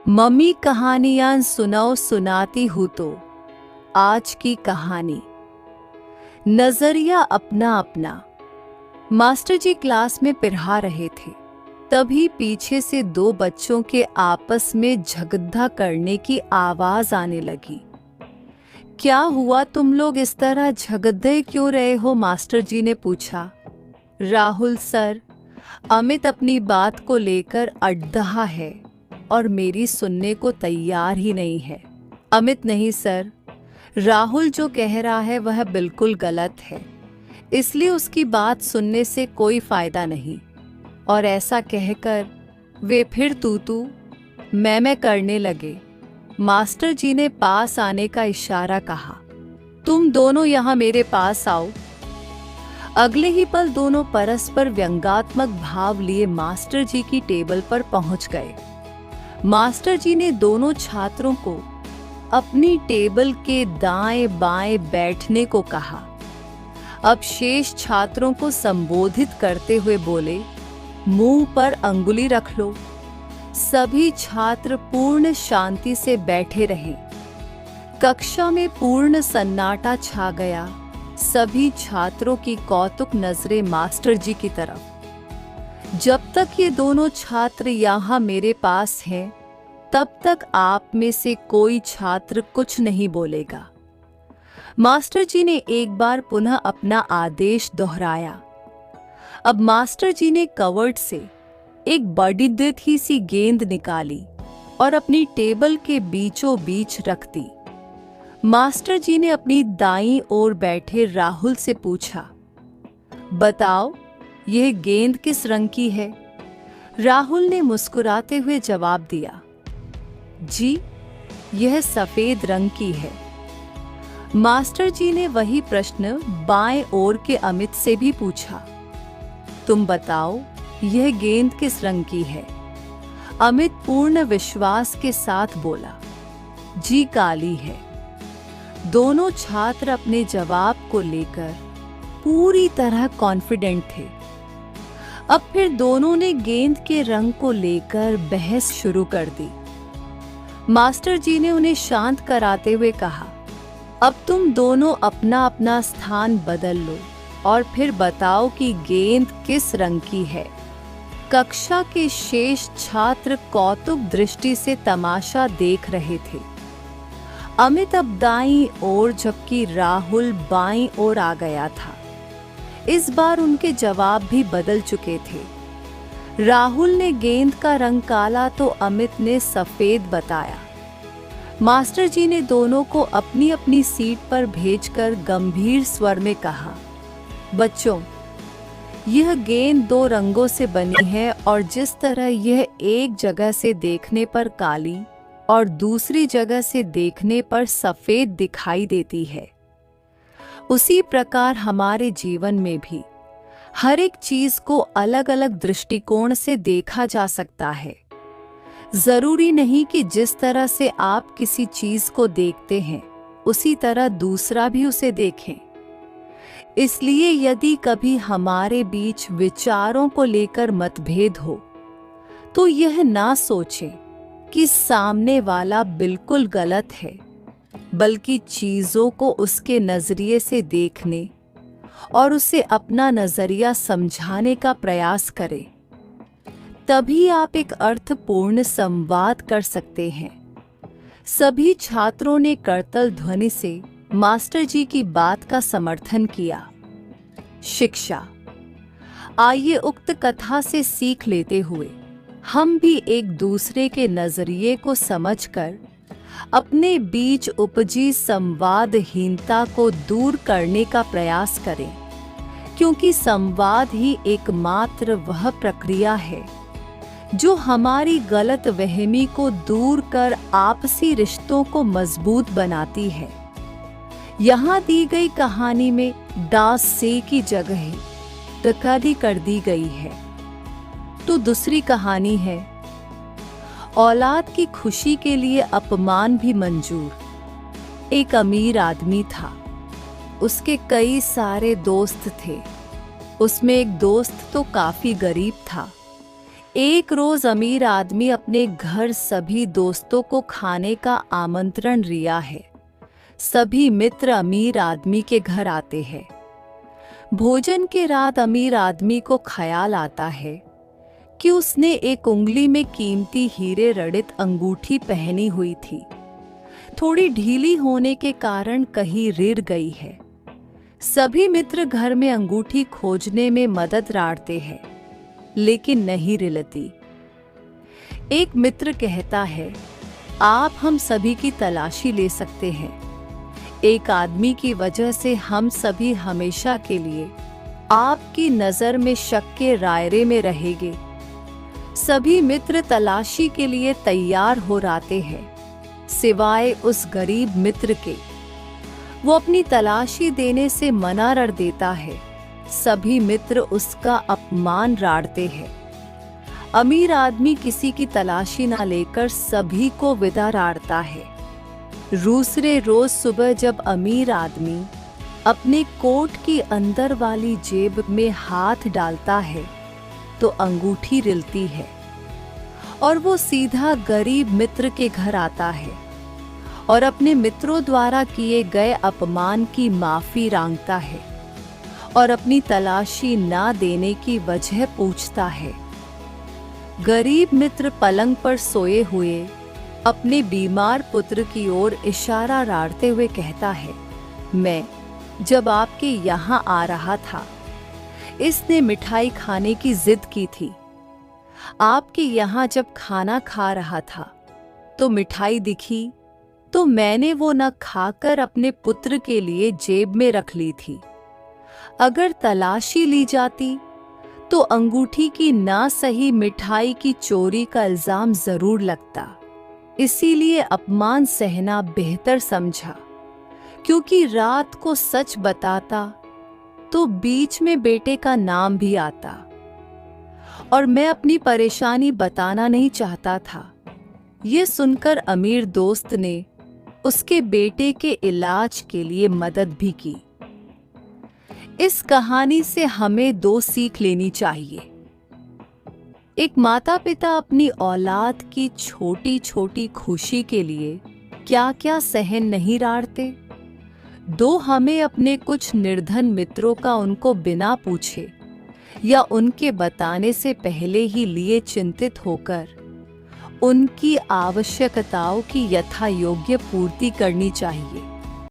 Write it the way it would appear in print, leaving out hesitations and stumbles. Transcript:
Mummy कहानियां सुनाओ सुनाती हूँ तो आज की कहानी। नजरिया अपना अपना। मास्टर जी क्लास में पढ़ा रहे थे, तभी पीछे से दो बच्चों के आपस में झगड़ा करने की आवाज आने लगी। क्या हुआ, तुम लोग इस तरह झगड़े क्यों रहे हो? मास्टर जी ने पूछा। राहुल सर, अमित अपनी बात को लेकर अड़दहा है और मेरी सुनने को तैयार ही नहीं है। अमित नहीं सर, राहुल जो कह रहा है वह बिल्कुल गलत है, इसलिए उसकी बात सुनने से कोई फायदा नहीं। और ऐसा कहकर वे फिर तू मैं करने लगे। मास्टर जी ने पास आने का इशारा कहा, तुम दोनों यहाँ मेरे पास आओ। अगले ही पल दोनों परस्पर व्यंग्यात्मक भाव लिए मास्टर जी की टेबल पर पहुंच गए। मास्टर जी ने दोनों छात्रों को अपनी टेबल के दाएं बाएं बैठने को कहा। अब शेष छात्रों को संबोधित करते हुए बोले, मुंह पर अंगुली रख लो। सभी छात्र पूर्ण शांति से बैठे रहे। कक्षा में पूर्ण सन्नाटा छा गया। सभी छात्रों की कौतुक नजरें मास्टर जी की तरफ। जब तक ये दोनों छात्र यहाँ मेरे पास हैं, तब तक आप में से कोई छात्र कुछ नहीं बोलेगा। मास्टर जी ने एक बार पुनः अपना आदेश दोहराया। अब मास्टर जी ने कवर्ड से एक बड़ी ही सी गेंद निकाली और अपनी टेबल के बीचों बीच रख दी। मास्टर जी ने अपनी दाईं ओर बैठे राहुल से पूछा, बताओ यह गेंद किस रंग की है? राहुल ने मुस्कुराते हुए जवाब दिया, जी यह सफेद रंग की है। मास्टर जी ने वही प्रश्न बाएं ओर के अमित से भी पूछा, तुम बताओ यह गेंद किस रंग की है? अमित पूर्ण विश्वास के साथ बोला, जी काली है। दोनों छात्र अपने जवाब को लेकर पूरी तरह कॉन्फिडेंट थे। अब फिर दोनों ने गेंद के रंग को लेकर बहस शुरू कर दी। मास्टर जी ने उन्हें शांत कराते हुए कहा, अब तुम दोनों अपना अपना स्थान बदल लो और फिर बताओ कि गेंद किस रंग की है। कक्षा के शेष छात्र कौतुक दृष्टि से तमाशा देख रहे थे। अमित अब दाईं ओर जबकि राहुल बाईं ओर आ गया था। इस बार उनके जवाब भी बदल चुके थे। राहुल ने गेंद का रंग काला तो अमित ने सफेद बताया। मास्टर जी ने दोनों को अपनी अपनी सीट पर भेजकर गंभीर स्वर में कहा, बच्चों यह गेंद दो रंगों से बनी है और जिस तरह यह एक जगह से देखने पर काली और दूसरी जगह से देखने पर सफेद दिखाई देती है, उसी प्रकार हमारे जीवन में भी हर एक चीज को अलग अलग दृष्टिकोण से देखा जा सकता है। जरूरी नहीं कि जिस तरह से आप किसी चीज को देखते हैं उसी तरह दूसरा भी उसे देखें। इसलिए यदि कभी हमारे बीच विचारों को लेकर मतभेद हो तो यह ना सोचें कि सामने वाला बिल्कुल गलत है, बल्कि चीजों को उसके नजरिए से देखने और उसे अपना नजरिया समझाने का प्रयास करें। तभी आप एक अर्थपूर्ण संवाद कर सकते हैं। सभी छात्रों ने करतल ध्वनि से मास्टर जी की बात का समर्थन किया। शिक्षा। आइए उक्त कथा से सीख लेते हुए हम भी एक दूसरे के नजरिए को समझकर अपने बीच उपजी संवादहीनता को दूर करने का प्रयास करें, क्योंकि संवाद ही एकमात्र वह प्रक्रिया है जो हमारी गलतफहमी को दूर कर आपसी रिश्तों को मजबूत बनाती है। यहाँ दी गई कहानी में दास से की जगह डकैती कर दी गई है। तो दूसरी कहानी है, औलाद की खुशी के लिए अपमान भी मंजूर। एक अमीर आदमी था, उसके कई सारे दोस्त थे। उसमें एक दोस्त तो काफी गरीब था। एक रोज अमीर आदमी अपने घर सभी दोस्तों को खाने का आमंत्रण रिया है। सभी मित्र अमीर आदमी के घर आते हैं। भोजन के रात अमीर आदमी को ख्याल आता है कि उसने एक उंगली में कीमती हीरे जड़ित अंगूठी पहनी हुई थी। थोड़ी ढीली होने के कारण कहीं रिर गई है। सभी मित्र घर में अंगूठी खोजने में मदद राड़ते हैं, लेकिन नहीं रिलती। एक मित्र कहता है, आप हम सभी की तलाशी ले सकते हैं। एक आदमी की वजह से हम सभी हमेशा के लिए आपकी नजर में शक के दायरे में रहेंगे। सभी मित्र तलाशी के लिए तैयार हो जाते हैं, सिवाय उस गरीब मित्र के। वो अपनी तलाशी देने से मना कर देता है। सभी मित्र उसका अपमान राड़ते हैं। अमीर आदमी किसी की तलाशी ना लेकर सभी को विदा राड़ता है। दूसरे रोज सुबह जब अमीर आदमी अपने कोट की अंदर वाली जेब में हाथ डालता है तो अंगूठी रिलती है और वो सीधा गरीब मित्र के घर आता है और अपने मित्रों द्वारा किए गए अपमान की माफी मांगता है और अपनी तलाशी ना देने की वजह पूछता है। गरीब मित्र पलंग पर सोए हुए अपने बीमार पुत्र की ओर इशारा राड़ते हुए कहता है, मैं जब आपके यहाँ आ रहा था, इसने मिठाई खाने की जिद की थी। आपके यहाँ जब खाना खा रहा था तो मिठाई दिखी तो मैंने वो न खाकर अपने पुत्र के लिए जेब में रख ली थी। अगर तलाशी ली जाती तो अंगूठी की ना सही मिठाई की चोरी का इल्जाम जरूर लगता। इसीलिए अपमान सहना बेहतर समझा, क्योंकि रात को सच बताता तो बीच में बेटे का नाम भी आता और मैं अपनी परेशानी बताना नहीं चाहता था। ये सुनकर अमीर दोस्त ने उसके बेटे के इलाज के लिए मदद भी की। इस कहानी से हमें दो सीख लेनी चाहिए। एक माता पिता अपनी औलाद की छोटी छोटी खुशी के लिए क्या क्या सहन नहीं राड़ते। दो, हमें अपने कुछ निर्धन मित्रों का उनको बिना पूछे या उनके बताने से पहले ही लिए चिंतित होकर उनकी आवश्यकताओं की यथा योग्य पूर्ति करनी चाहिए।